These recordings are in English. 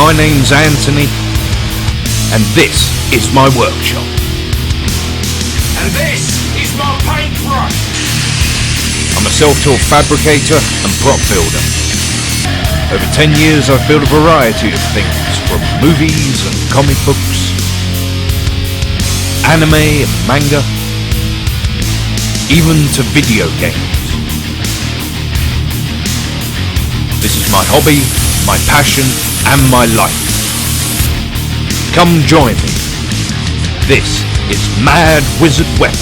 my name's Anthony, and this is my workshop. And this is my paintbrush. I'm a self-taught fabricator and prop builder. Over 10 years I've built a variety of things, from movies and comic books, anime and manga, even to video games. This is my hobby, my passion, and my life. Come join me. This is MadWizard Weapons.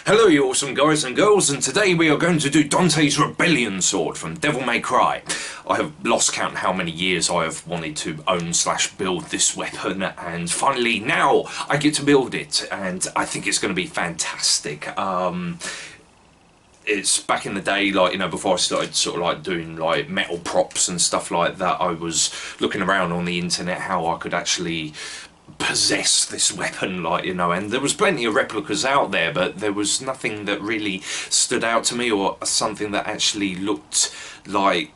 Hello you awesome guys and girls, and today we are going to do Dante's Rebellion Sword from Devil May Cry. I have lost count how many years I have wanted to own / build this weapon, and finally now I get to build it, and I think it's going to be fantastic. It's back in the day, like, you know, before I started sort of like doing like metal props and stuff like that, I was looking around on the internet how I could actually possess this weapon, like, you know, and there was plenty of replicas out there, but there was nothing that really stood out to me, or something that actually looked like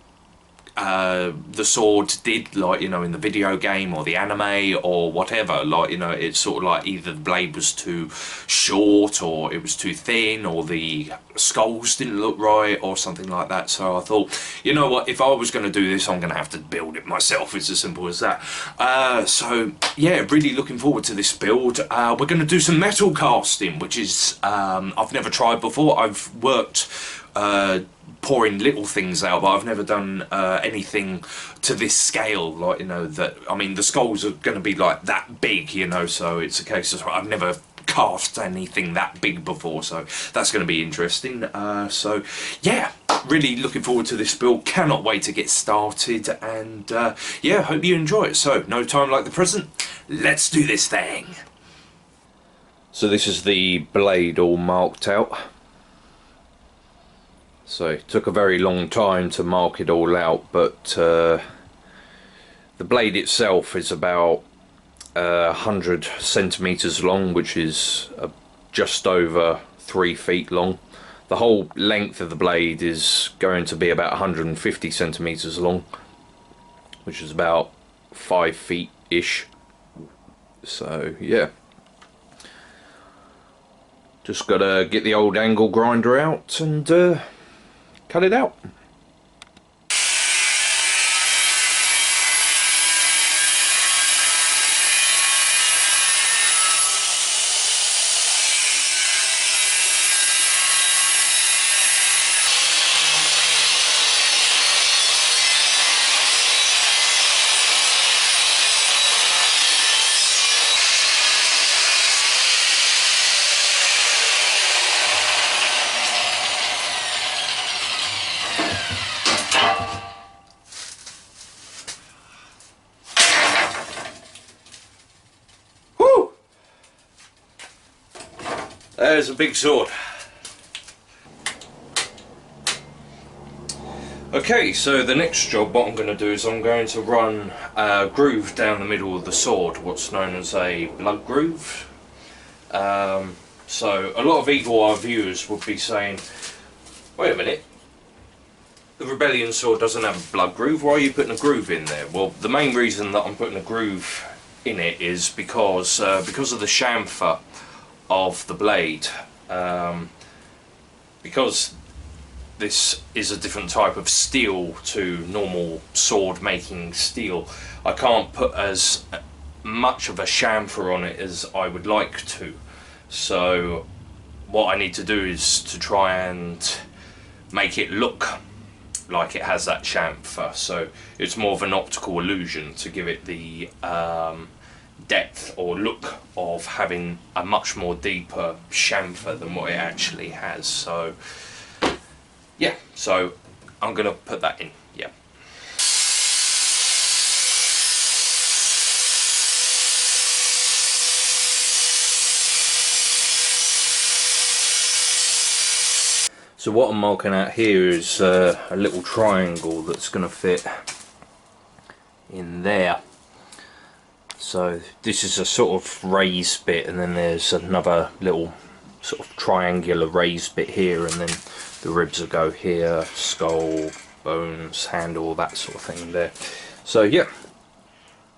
the sword did, like, you know, in the video game or the anime or whatever. Like, you know, it's sort of like either the blade was too short or it was too thin, or the skulls didn't look right or something like that. So I thought, you know what, if I was going to do this, I'm going to have to build it myself. It's as simple as that. So yeah, really looking forward to this build. We're going to do some metal casting, which is I've never tried before. I've worked pouring little things out, but I've never done anything to this scale, like, you know, that, I mean, the skulls are going to be like that big, you know, so it's a case of I've never cast anything that big before, so that's going to be interesting. So yeah, really looking forward to this build, cannot wait to get started, and yeah, hope you enjoy it. So no time like the present, let's do this thing. So this is the blade all marked out. So it took a very long time to mark it all out, but the blade itself is about 100 centimeters long, which is just over 3 feet long. The whole length of the blade is going to be about 150 centimeters long, which is about 5 feet ish. So yeah, just gotta get the old angle grinder out and cut it out. There's a big sword. Okay, so the next job, what I'm going to do is I'm going to run a groove down the middle of the sword, what's known as a blood groove. So a lot of eagle eye viewers would be saying, wait a minute, the Rebellion sword doesn't have a blood groove, why are you putting a groove in there? Well, the main reason that I'm putting a groove in it is because of the chamfer of the blade. Because this is a different type of steel to normal sword making steel, I can't put as much of a chamfer on it as I would like to. So what I need to do is to try and make it look like it has that chamfer, so it's more of an optical illusion to give it the depth or look of having a much more deeper chamfer than what it actually has. So yeah, so I'm gonna put that in. Yeah. So what I'm marking out here is a little triangle that's going to fit in there. So this is a sort of raised bit, and then there's another little sort of triangular raised bit here, and then the ribs will go here, skull, bones, handle, that sort of thing there. So yeah,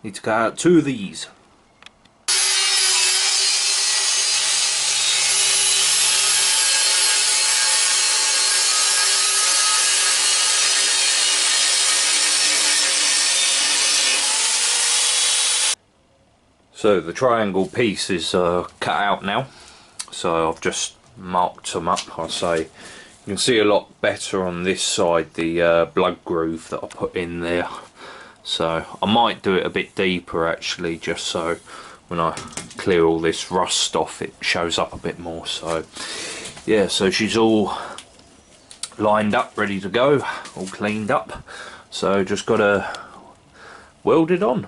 need to cut out 2 of these. So the triangle piece is cut out now, so I've just marked them up. I say you can see a lot better on this side, the blood groove that I put in there. So I might do it a bit deeper actually, just so when I clear all this rust off it shows up a bit more. So yeah, so she's all lined up, ready to go, all cleaned up, so just gotta weld it on.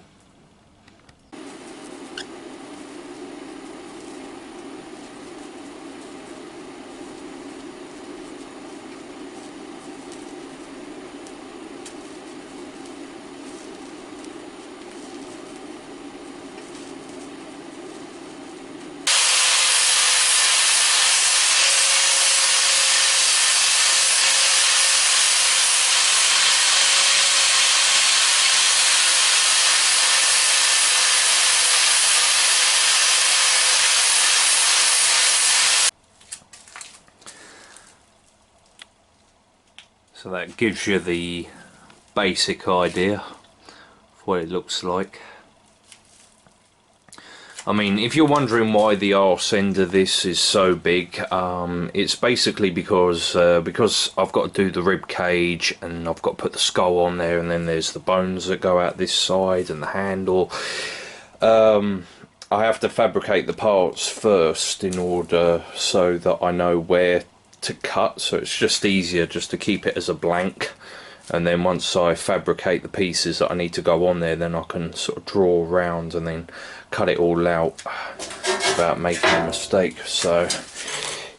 So that gives you the basic idea of what it looks like. I mean, if you're wondering why the arse end of this is so big, it's basically because I've got to do the rib cage and I've got to put the skull on there, and then there's the bones that go out this side and the handle. I have to fabricate the parts first in order so that I know where to cut, so it's just easier just to keep it as a blank, and then once I fabricate the pieces that I need to go on there, then I can sort of draw around and then cut it all out without making a mistake. So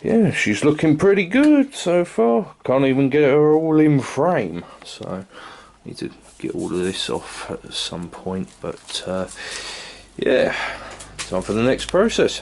yeah, she's looking pretty good so far. Can't even get her all in frame, so I need to get all of this off at some point, but yeah, time for the next process.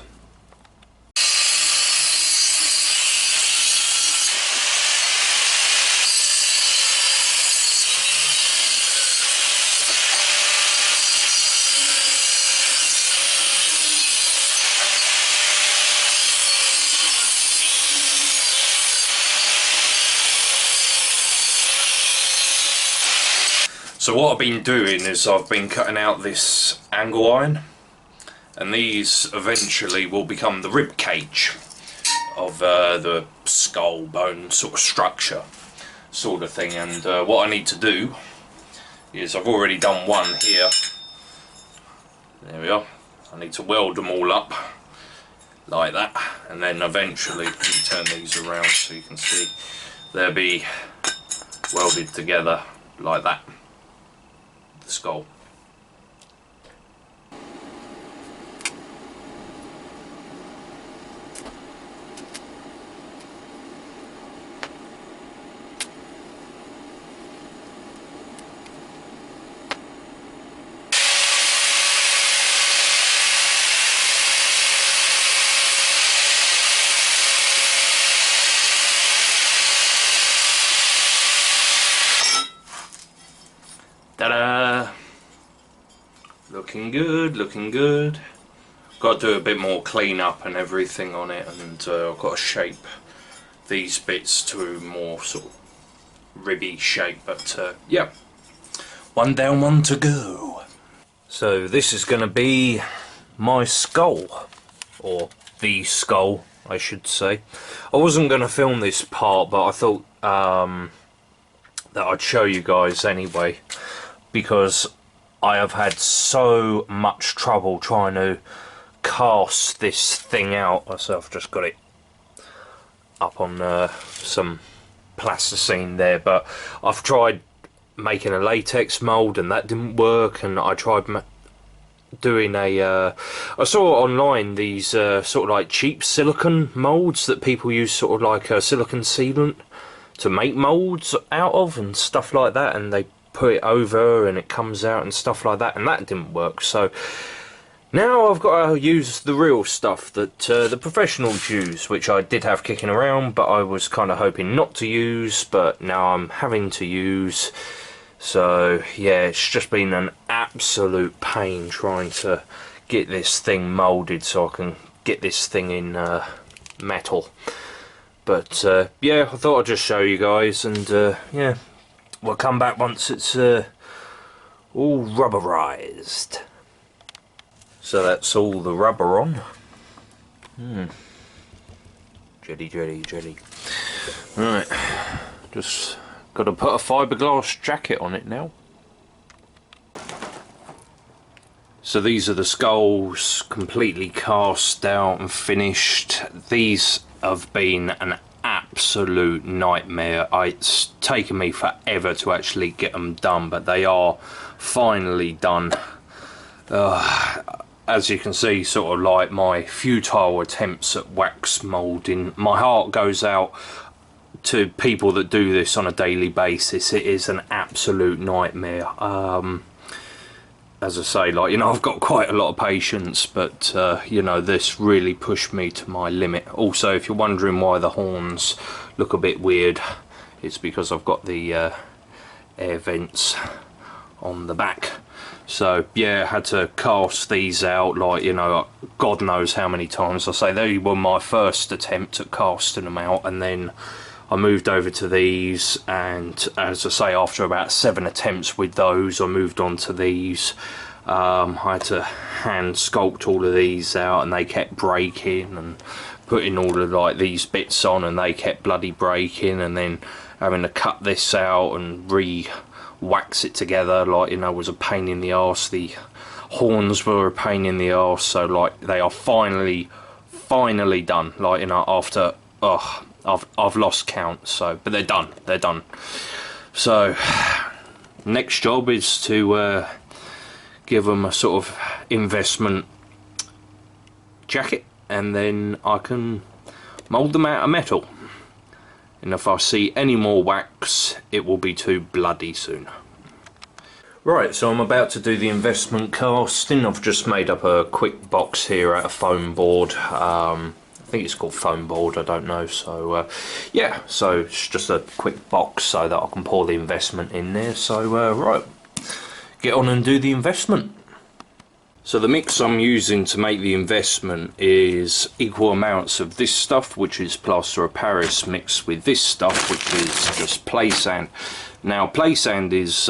So what I've been doing is I've been cutting out this angle iron, and these eventually will become the rib cage of the skull bone sort of structure sort of thing. And what I need to do is, I've already done one here, there we are, I need to weld them all up like that, and then eventually you turn these around so you can see they'll be welded together like that, the skull. Ta-da! Looking good, looking good. Got to do a bit more clean up and everything on it, and I've got to shape these bits to a more sort of ribby shape, but yeah, one down, one to go. So this is going to be my skull, or the skull I should say. I wasn't going to film this part, but I thought that I'd show you guys anyway, because I have had so much trouble trying to cast this thing out. So I've just got it up on some plasticine there, but I've tried making a latex mold and that didn't work, and I tried doing a I saw online these sort of like cheap silicone molds that people use, sort of like a silicone sealant to make molds out of and stuff like that, and they put it over and it comes out and stuff like that, and that didn't work. So Now I've got to use the real stuff that the professionals use, which I did have kicking around, but I was kind of hoping not to use, but now I'm having to use. So yeah, it's just been an absolute pain trying to get this thing moulded so I can get this thing in metal. But yeah, I thought I'd just show you guys, and yeah, we'll come back once it's all rubberized. So that's all the rubber on. Jelly, jelly, jelly. Right, just got to put a fiberglass jacket on it now. So these are the skulls, completely cast out and finished. These have been an absolute nightmare. It's taken me forever to actually get them done, but they are finally done. As you can see, sort of like my futile attempts at wax moulding, my heart goes out to people that do this on a daily basis. It is an absolute nightmare. As I say, like, you know, I've got quite a lot of patience, but you know, this really pushed me to my limit. Also, if you're wondering why the horns look a bit weird, it's because I've got the air vents on the back. So yeah, I had to cast these out, like, you know, God knows how many times. I say they were my first attempt at casting them out, and then I moved over to these, and as I say, after about 7 attempts with those, I moved on to these. I had to hand sculpt all of these out, and they kept breaking, and putting all of like these bits on, and they kept bloody breaking, and then having to cut this out and wax it together, like, you know, was a pain in the arse. The horns were a pain in the arse. So like, they are finally done, like, you know, after I've lost count. So, but they're done. So next job is to give them a sort of investment jacket, and then I can mould them out of metal. And if I see any more wax, it will be too bloody soon. Right, so I'm about to do the investment casting. I've just made up a quick box here out of foam board. I think it's called foam board, I don't know. So yeah, so it's just a quick box so that I can pour the investment in there. So right, get on and do the investment. So the mix I'm using to make the investment is equal amounts of this stuff, which is plaster of Paris, mixed with this stuff, which is just play sand. Now play sand is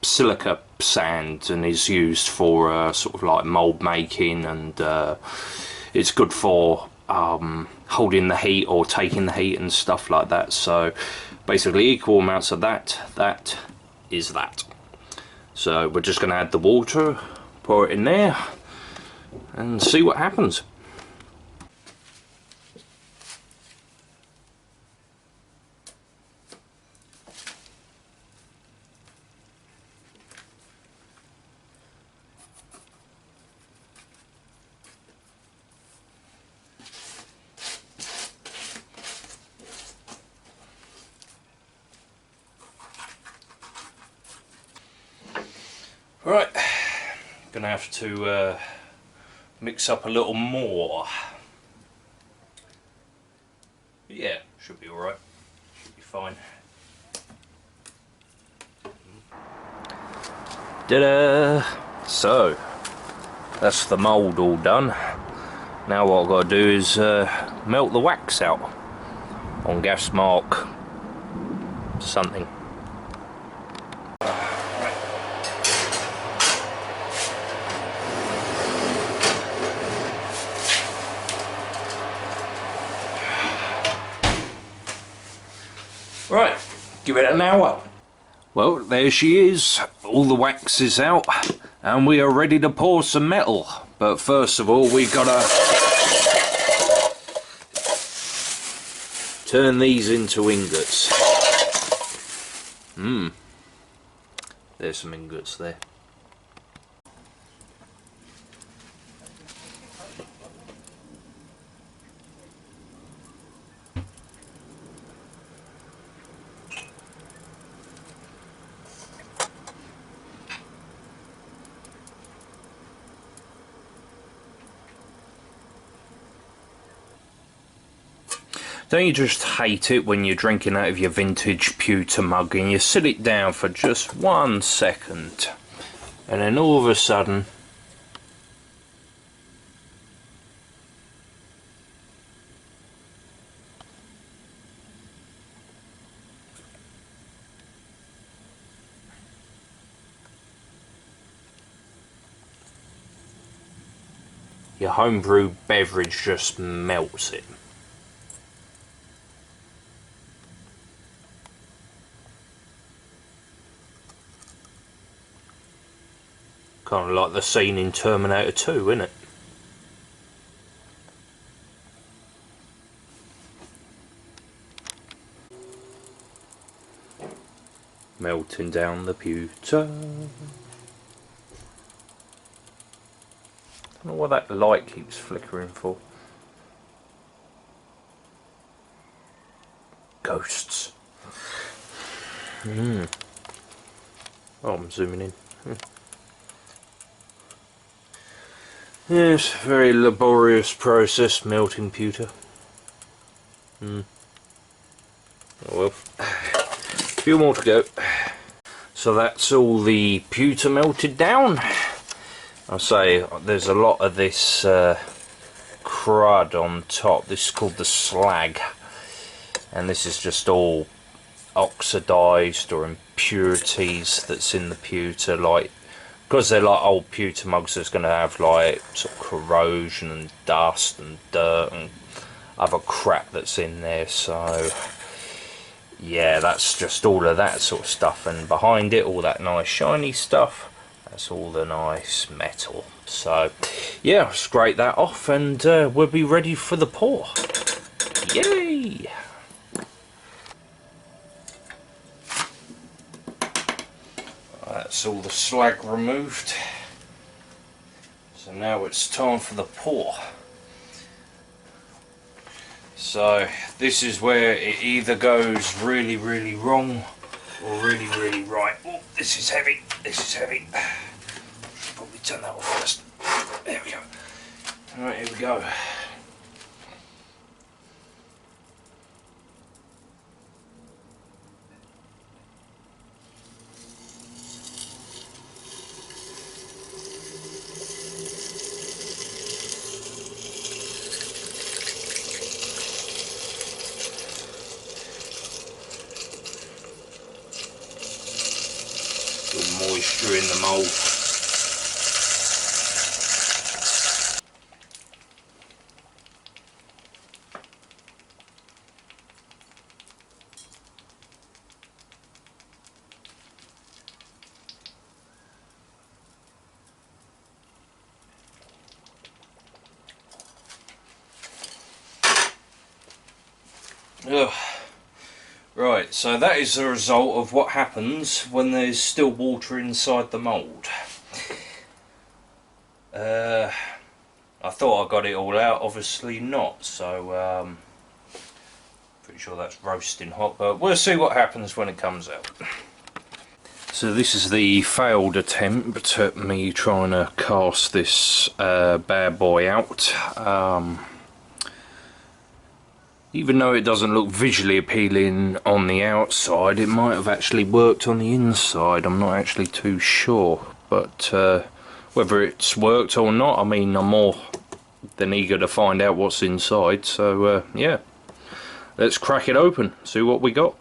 silica sand and is used for sort of like mould making, and it's good for holding the heat or taking the heat and stuff like that. So basically equal amounts of that is that. So we're just going to add the water, pour it in there, and see what happens. Right, gonna have to mix up a little more. But yeah, should be alright, should be fine. Ta-da! So, that's the mould all done. Now what I've got to do is melt the wax out on gas mark something. Right, give it an hour. Well, there she is. All the wax is out, and we are ready to pour some metal. But first of all, we gotta turn these into ingots. There's some ingots there. Don't you just hate it when you're drinking out of your vintage pewter mug and you sit it down for just 1 second and then all of a sudden your homebrew beverage just melts it. Kind of like the scene in Terminator 2, isn't it? Melting down the pewter. Don't know why that light keeps flickering for. Ghosts. Oh, I'm zooming in. Yes, very laborious process, melting pewter. Oh well. A few more to go. So that's all the pewter melted down. I say there's a lot of this crud on top. This is called the slag, and this is just all oxidized or impurities that's in the pewter, like because they're like old pewter mugs. There's going to have like sort of corrosion and dust and dirt and other crap that's in there. So yeah, that's just all of that sort of stuff, and behind it all that nice shiny stuff, that's all the nice metal. So yeah, I'll scrape that off and we'll be ready for the pour. Yay! That's all the slag removed. So now it's time for the pour. So this is where it either goes really, really wrong or really, really right. Oh, this is heavy. This is heavy. Should probably turn that off first. There we go. Alright, here we go. Some moisture in the mould. Ugh. Right, so that is the result of what happens when there's still water inside the mould. I thought I got it all out, obviously not, so pretty sure that's roasting hot, but we'll see what happens when it comes out. So this is the failed attempt at me trying to cast this bad boy out. Even though it doesn't look visually appealing on the outside, it might have actually worked on the inside. I'm not actually too sure, but whether it's worked or not, I mean, I'm more than eager to find out what's inside. So yeah, let's crack it open, see what we got.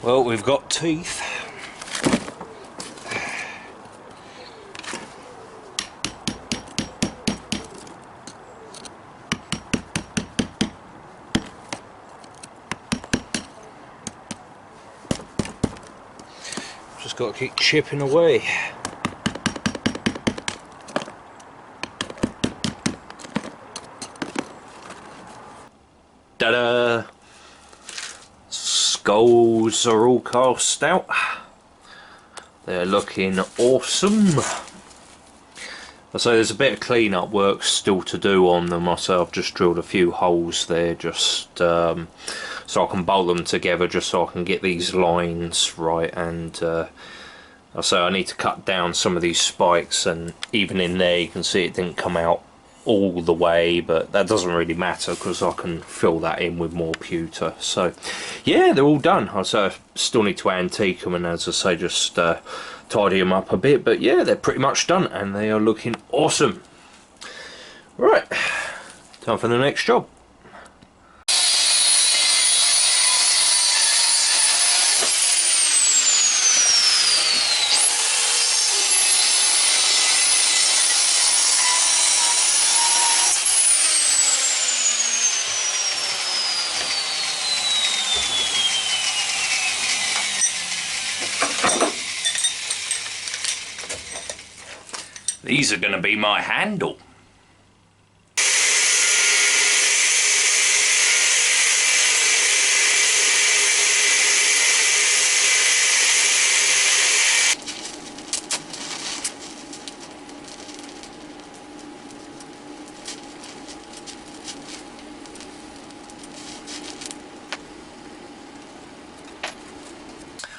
Well, we've got teeth. Just got to keep chipping away. Ta-da! Skulls are all cast out. They're looking awesome. So there's a bit of clean-up work still to do on them. I've just drilled a few holes there just so I can bolt them together, just so I can get these lines right. And so I need to cut down some of these spikes, and even in there you can see it didn't come out all the way, but that doesn't really matter because I can fill that in with more pewter. So yeah, they're all done. I still need to antique them, and as I say, just tidy them up a bit, but yeah, they're pretty much done and they are looking awesome. Right, time for the next job. These are going to be my handle.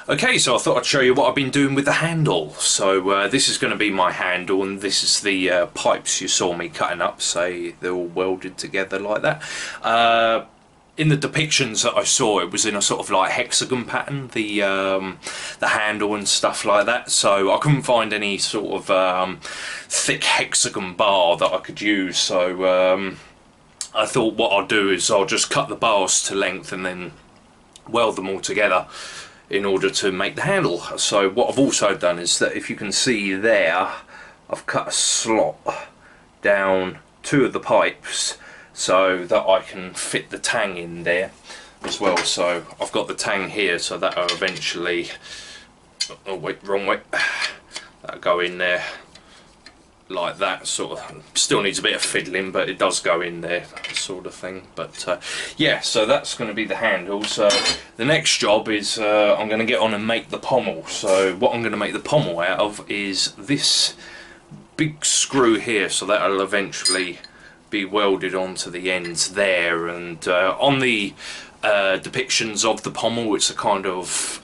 Okay, so I thought I'd show you what I've been doing with the handle. So this is going to be my handle, and this is the pipes you saw me cutting up, say they're all welded together like that. In the depictions that I saw, it was in a sort of like hexagon pattern, the handle and stuff like that, so I couldn't find any sort of thick hexagon bar that I could use, so I thought what I'll do is I'll just cut the bars to length and then weld them all together in order to make the handle. So what I've also done is that, if you can see there, I've cut a slot down two of the pipes so that I can fit the tang in there as well. So I've got the tang here, so that'll eventually, oh wait, wrong way, that'll go in there like that, sort of. Still needs a bit of fiddling, but it does go in there, sort of thing. But yeah, so that's going to be the handle. So the next job is I'm going to get on and make the pommel. So what I'm going to make the pommel out of is this big screw here, so that'll eventually be welded onto the ends there. And on the depictions of the pommel, it's a kind of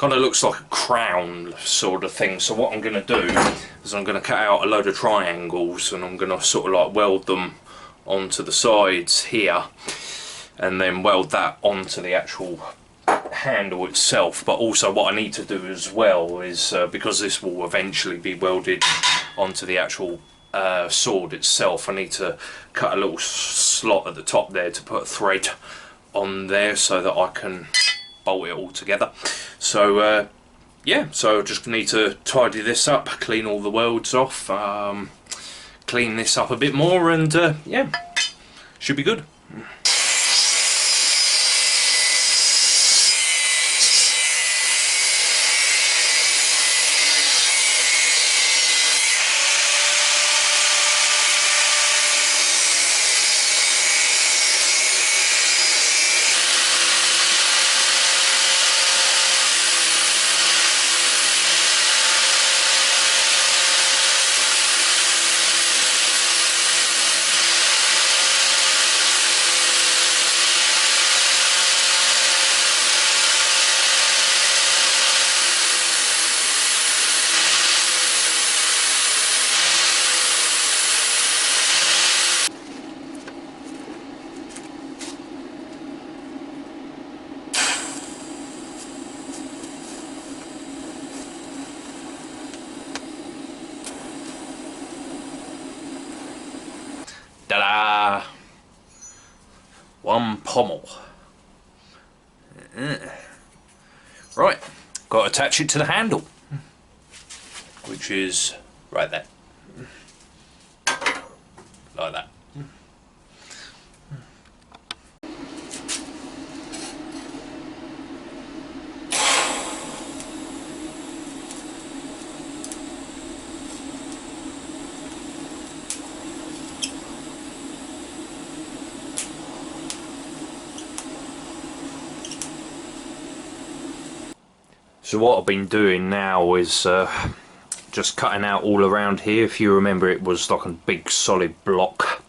looks like a crown sort of thing. So what I'm going to do is I'm going to cut out a load of triangles, and I'm going to sort of like weld them onto the sides here, and then weld that onto the actual handle itself. But also what I need to do as well is, because this will eventually be welded onto the actual sword itself, I need to cut a little slot at the top there to put a thread on there so that I can bolt it all together. So yeah, so I just need to tidy this up, clean all the welds off, clean this up a bit more, and yeah, should be good. Ta-da! One pommel. Right, got to attach it to the handle, which is right there, like that. So what I've been doing now is just cutting out all around here. If you remember, it was like a big solid block,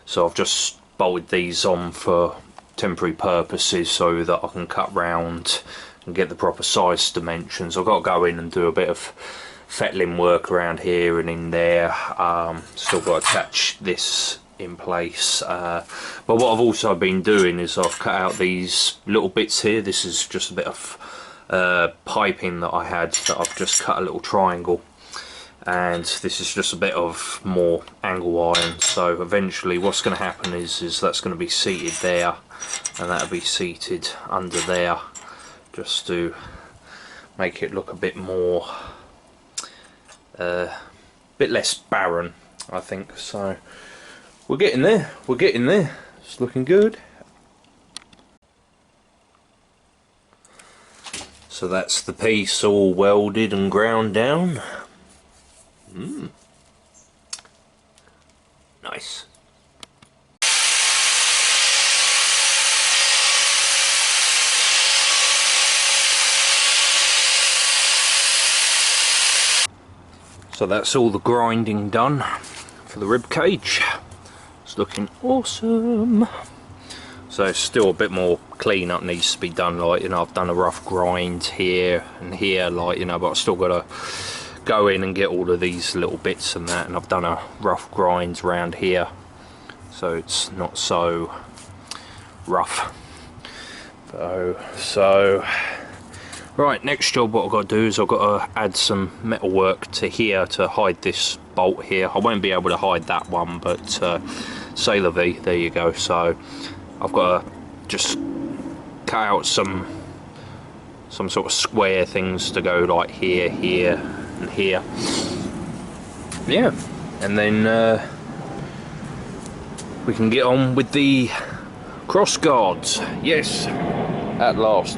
so I've just bolted these on for temporary purposes so that I can cut round and get the proper size dimensions. I've got to go in and do a bit of fettling work around here and in there. Still got to attach this in place, but what I've also been doing is I've cut out these little bits here. This is just a bit of piping that I had that I've just cut a little triangle, and this is just a bit of more angle iron. So eventually what's going to happen is that's going to be seated there, and that'll be seated under there, just to make it look a bit more bit less barren, I think. So we're getting there, it's looking good. So that's the piece all welded and ground down. Nice. So that's all the grinding done for the rib cage. It's looking awesome. So still a bit more cleanup needs to be done, like, you know, I've done a rough grind here and here, like, you know, but I've still got to go in and get all of these little bits and that, and I've done a rough grind around here so it's not so rough. So right, next job what I've got to do is I've got to add some metal work to here to hide this bolt here. I won't be able to hide that one, but c'est la vie, there you go. So I've got to just cut out some sort of square things to go like here, here and here. Yeah, and then we can get on with the cross guards. Yes, at last.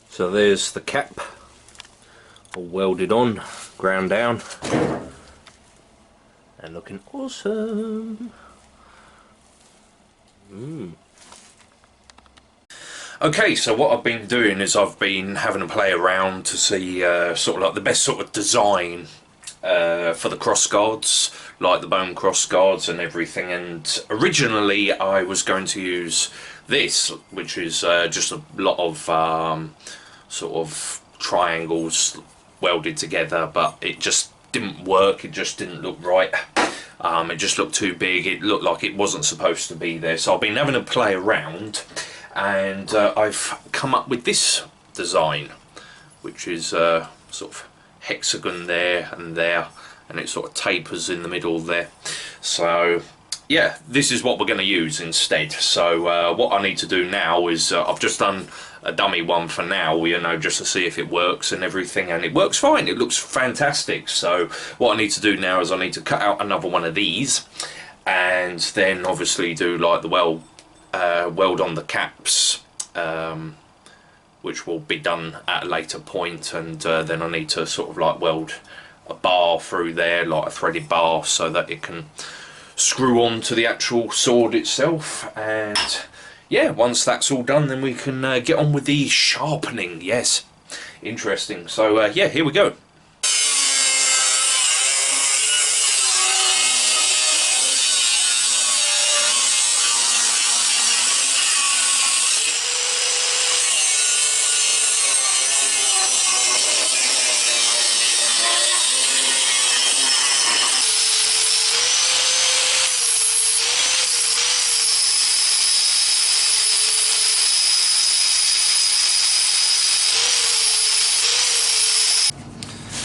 So there's the cap, all welded on, ground down, and looking awesome. Okay, so what I've been doing is I've been having a play around to see sort of like the best sort of design for the cross guards, like the bone cross guards and everything. And originally I was going to use this, which is just a lot of sort of triangles welded together, but it just didn't work. It just didn't look right. It just looked too big. It looked like it wasn't supposed to be there. So I've been having a play around, and I've come up with this design, which is sort of hexagon there, and it sort of tapers in the middle there. So yeah, this is what we're going to use instead. So what I need to do now is I've just done a dummy one for now, you know, just to see if it works and everything, and it works fine. It looks fantastic. So what I need to do now is I need to cut out another one of these, and then obviously do like the weld on the caps, which will be done at a later point, and then I need to sort of like weld a bar through there, like a threaded bar, so that it can screw on to the actual sword itself. And yeah, once that's all done, then we can get on with the sharpening. Yes, interesting. So yeah, here we go.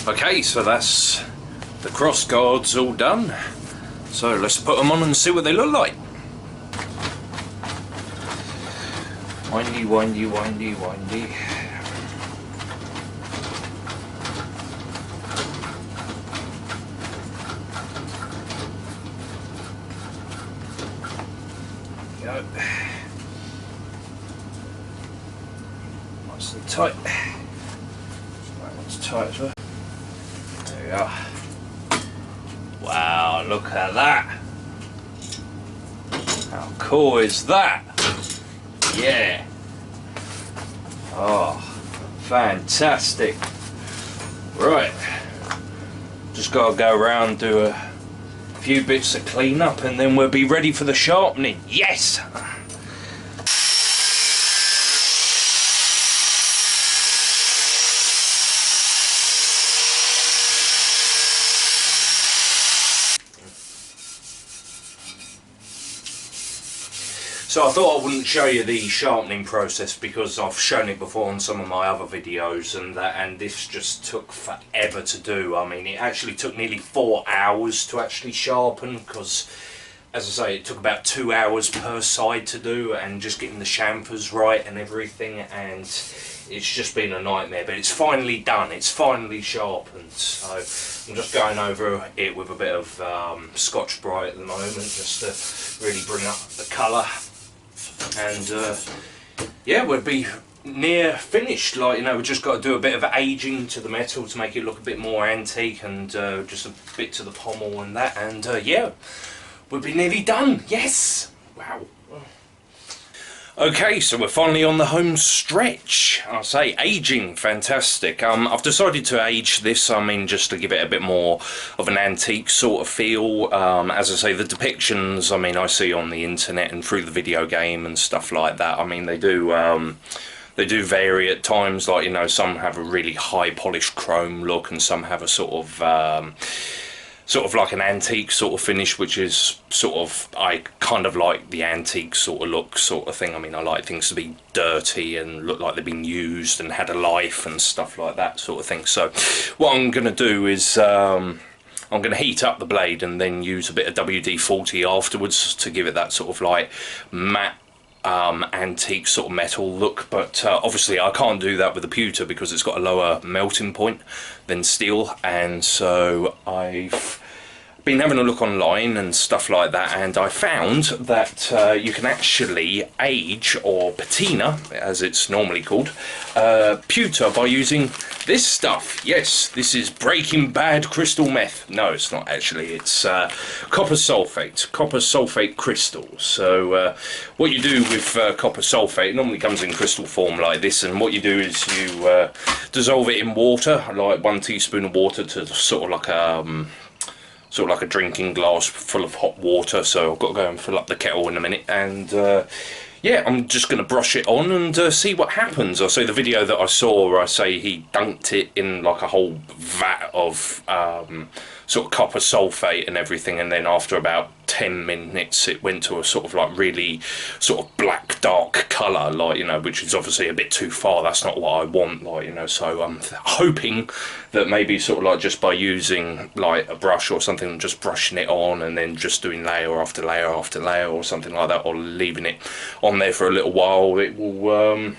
Okay, so that's the cross guards all done. So let's put them on and see what they look like. Windy, windy, windy, windy. Go. Nice and tight. That one's tight as well. There we are. Wow, look at that. How cool is that? Yeah. Oh, fantastic. Right, just gotta go around, do a few bits of clean up, and then we'll be ready for the sharpening. Yes! So I thought I wouldn't show you the sharpening process because I've shown it before on some of my other videos, and this just took forever to do. I mean, it actually took nearly 4 hours to actually sharpen because, as I say, it took about 2 hours per side to do, and just getting the chamfers right and everything, and it's just been a nightmare. But it's finally done, it's finally sharpened. So I'm just going over it with a bit of Scotch-Brite at the moment, just to really bring up the colour. And yeah, we'll be near finished. Like, you know, we've just got to do a bit of aging to the metal to make it look a bit more antique, and just a bit to the pommel and that, and yeah, we'll be nearly done. Yes! Wow. Okay, so we're finally on the home stretch. I'll say aging, fantastic. I've decided to age this, I mean, just to give it a bit more of an antique sort of feel. As I say, the depictions, I mean, I see on the internet and through the video game and stuff like that, I mean, they do vary at times. Like, you know, some have a really high polished chrome look, and some have a sort of like an antique sort of finish, which is sort of, I kind of like the antique sort of look sort of thing. I mean, I like things to be dirty and look like they've been used and had a life and stuff like that sort of thing. So what I'm going to do is I'm going to heat up the blade and then use a bit of WD-40 afterwards to give it that sort of like matte antique sort of metal look. But obviously I can't do that with the pewter because it's got a lower melting point than steel, and so I've been having a look online and stuff like that, and I found that you can actually age, or patina as it's normally called, pewter by using this stuff. Yes, this is Breaking Bad crystal meth. No, it's not actually, it's copper sulfate crystals. So what you do with copper sulfate, it normally comes in crystal form like this, and what you do is you dissolve it in water, like 1 teaspoon of water to sort of like a drinking glass full of hot water. So I've got to go and fill up the kettle in a minute, and yeah, I'm just going to brush it on and see what happens. I say the video that I saw where I say he dunked it in like a whole vat of sort of copper sulfate and everything, and then after about 10 minutes it went to a sort of like really sort of black dark colour, like, you know, which is obviously a bit too far. That's not what I want, like, you know. So I'm hoping that maybe sort of like just by using like a brush or something, just brushing it on and then just doing layer after layer after layer or something like that, or leaving it on there for a little while, it will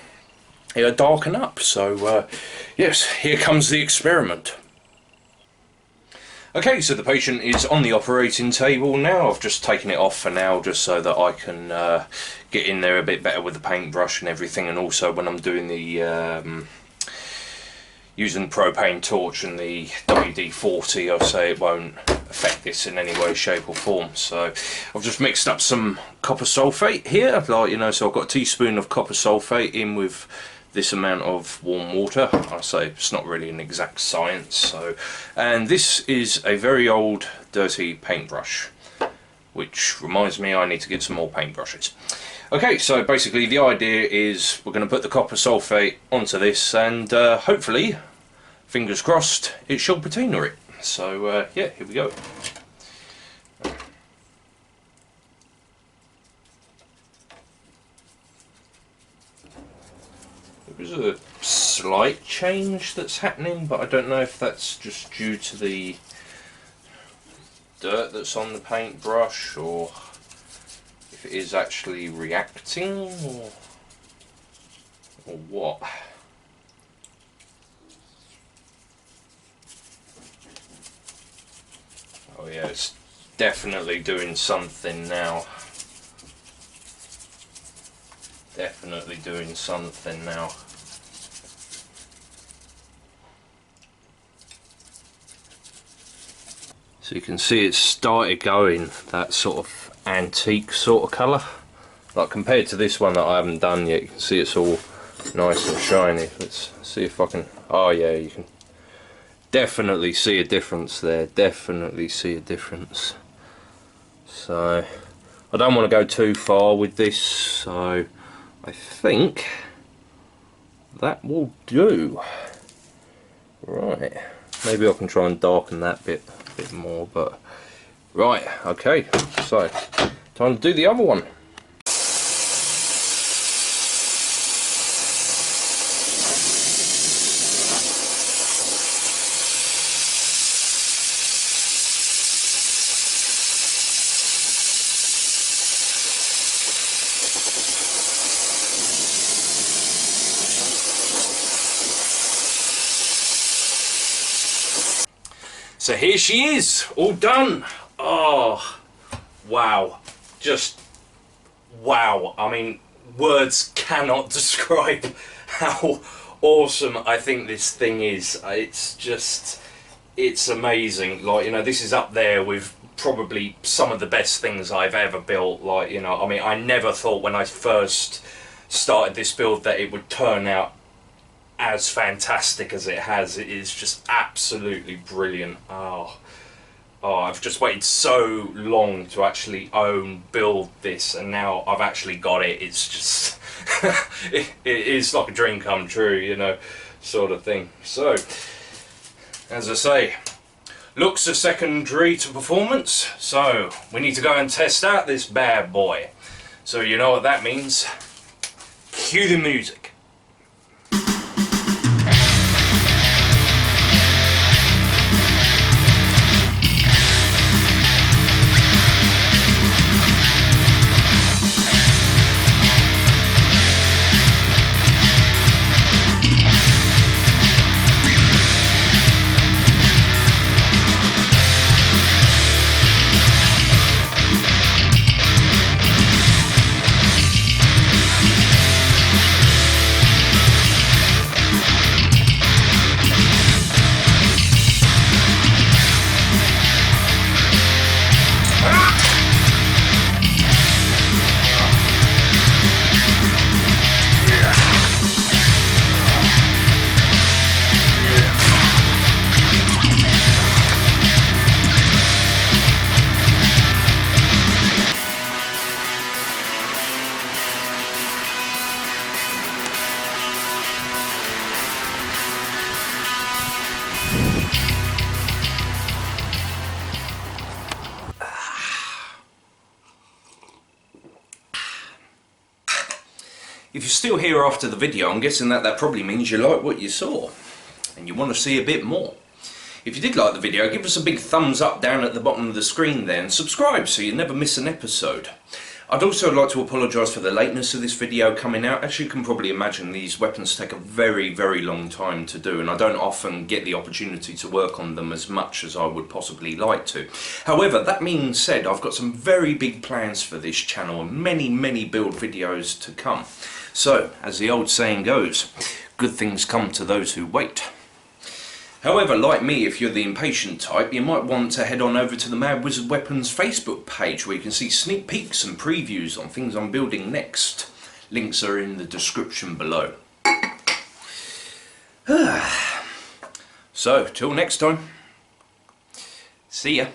it'll darken up. So yes, here comes the experiment. Okay, so the patient is on the operating table now. I've just taken it off for now, just so that I can get in there a bit better with the paintbrush and everything, and also when I'm doing the using the propane torch and the WD-40, I'll say it won't affect this in any way, shape or form. So I've just mixed up some copper sulfate here, like, you know, so I've got a teaspoon of copper sulfate in with this amount of warm water. I say it's not really an exact science. So, and this is a very old dirty paintbrush, which reminds me I need to get some more paintbrushes. Okay, so basically the idea is we're going to put the copper sulfate onto this, and hopefully, fingers crossed, it shall patina it. So yeah, here we go. There's a slight change that's happening, but I don't know if that's just due to the dirt that's on the paintbrush, or if it is actually reacting, or what. Oh yeah, it's definitely doing something now. Definitely doing something now. So you can see it's started going that sort of antique sort of colour. Like compared to this one that I haven't done yet, you can see it's all nice and shiny. Let's see if I can, oh yeah, you can definitely see a difference there, definitely see a difference. So I don't want to go too far with this, so I think that will do. Right, maybe I can try and darken that bit more, but right, okay, so time to do the other one. So here she is, all done. Oh, wow. Just wow. I mean, words cannot describe how awesome I think this thing is. It's just, it's amazing. Like, you know, this is up there with probably some of the best things I've ever built. Like, you know, I mean, I never thought when I first started this build that it would turn out as fantastic as it has. It is just absolutely brilliant. Oh, I've just waited so long to actually build this, and now I've actually got it. It's just it is like a dream come true, you know, sort of thing. So as I say, looks are secondary to performance, so we need to go and test out this bad boy. So you know what that means. Cue the music. If you're still here after the video, I'm guessing that probably means you like what you saw and you want to see a bit more. If you did like the video, give us a big thumbs up down at the bottom of the screen there and subscribe so you never miss an episode. I'd also like to apologise for the lateness of this video coming out. As you can probably imagine, these weapons take a very, very long time to do, and I don't often get the opportunity to work on them as much as I would possibly like to. However, that being said, I've got some very big plans for this channel and many, many build videos to come. So, as the old saying goes, good things come to those who wait. However, like me, if you're the impatient type, you might want to head on over to the MadWizard Weapons Facebook page where you can see sneak peeks and previews on things I'm building next. Links are in the description below. So, till next time, see ya.